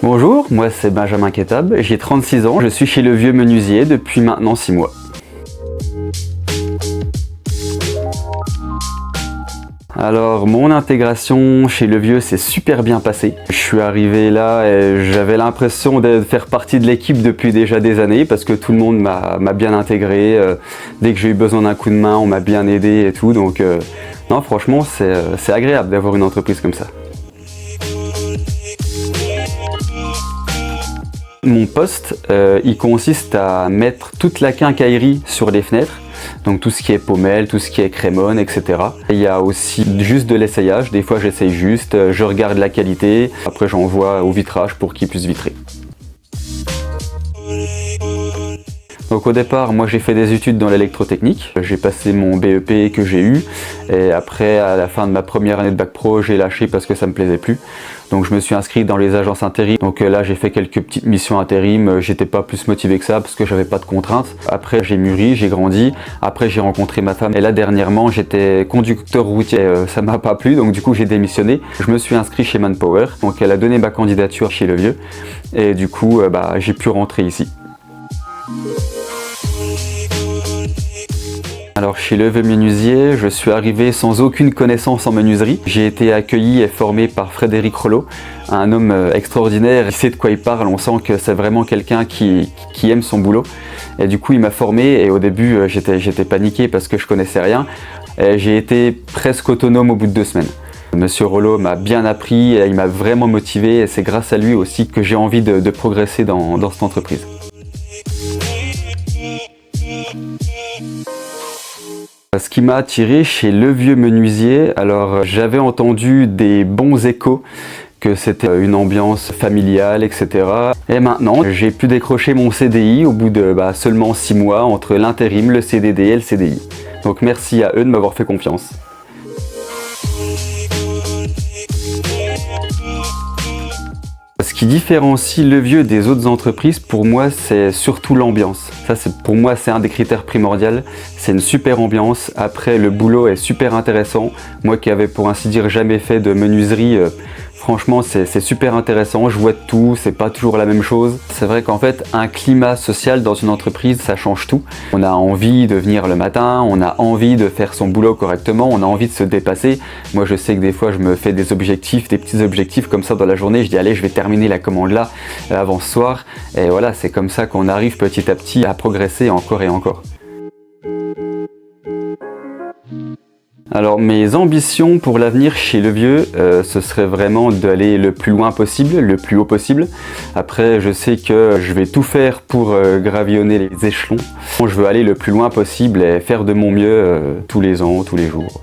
Bonjour, moi c'est Benjamin Ketab, j'ai 36 ans, je suis chez Le Vieux Menuisier depuis maintenant 6 mois. Alors mon intégration chez Le Vieux s'est super bien passée. Je suis arrivé là et j'avais l'impression de faire partie de l'équipe depuis déjà des années parce que tout le monde m'a bien intégré. Dès que j'ai eu besoin d'un coup de main, on m'a bien aidé et tout. Donc non, franchement c'est agréable d'avoir une entreprise comme ça. Mon poste, il consiste à mettre toute la quincaillerie sur les fenêtres, donc tout ce qui est pommelle, tout ce qui est crémone, etc. Il y a aussi juste de l'essayage, des fois j'essaye juste, je regarde la qualité, après j'envoie au vitrage pour qu'il puisse vitrer. Donc au départ, moi j'ai fait des études dans l'électrotechnique, j'ai passé mon BEP que j'ai eu, et après à la fin de ma première année de bac pro, j'ai lâché parce que ça me plaisait plus. Donc je me suis inscrit dans les agences intérim, donc là j'ai fait quelques petites missions intérim, j'étais pas plus motivé que ça parce que j'avais pas de contraintes. Après j'ai mûri, j'ai grandi, après j'ai rencontré ma femme, et là dernièrement j'étais conducteur routier, ça m'a pas plu, donc du coup j'ai démissionné. Je me suis inscrit chez Manpower, donc elle a donné ma candidature chez Le Vieux, et du coup j'ai pu rentrer ici. Alors chez Le Vieux Menuisier, je suis arrivé sans aucune connaissance en menuiserie. J'ai été accueilli et formé par Frédéric Rollo, un homme extraordinaire, il sait de quoi il parle, on sent que c'est vraiment quelqu'un qui aime son boulot. Et du coup il m'a formé et au début j'étais paniqué parce que je connaissais rien. J'ai été presque autonome au bout de 2 semaines. Monsieur Rollo m'a bien appris, et il m'a vraiment motivé et c'est grâce à lui aussi que j'ai envie de progresser dans cette entreprise. Ce qui m'a attiré chez Le Vieux Menuisier, alors j'avais entendu des bons échos, que c'était une ambiance familiale, etc. Et maintenant, j'ai pu décrocher mon CDI au bout de seulement 6 mois entre l'intérim, le CDD et le CDI. Donc merci à eux de m'avoir fait confiance. Ce qui différencie Le Vieux des autres entreprises, pour moi, c'est surtout l'ambiance. Ça, pour moi, c'est un des critères primordiaux. C'est une super ambiance. Après, le boulot est super intéressant. Moi qui avais, pour ainsi dire, jamais fait de menuiserie, franchement, c'est super intéressant. Je vois de tout, c'est pas toujours la même chose. C'est vrai qu'en fait, un climat social dans une entreprise, ça change tout. On a envie de venir le matin, on a envie de faire son boulot correctement, on a envie de se dépasser. Moi, je sais que des fois, je me fais des objectifs, des petits objectifs comme ça dans la journée. Je dis, allez, je vais terminer la commande là, avant ce soir. Et voilà, c'est comme ça qu'on arrive petit à petit à progresser encore et encore. Alors mes ambitions pour l'avenir chez Le Vieux, ce serait vraiment d'aller le plus loin possible, le plus haut possible. Après je sais que je vais tout faire pour gravillonner les échelons. Je veux aller le plus loin possible et faire de mon mieux tous les ans, tous les jours.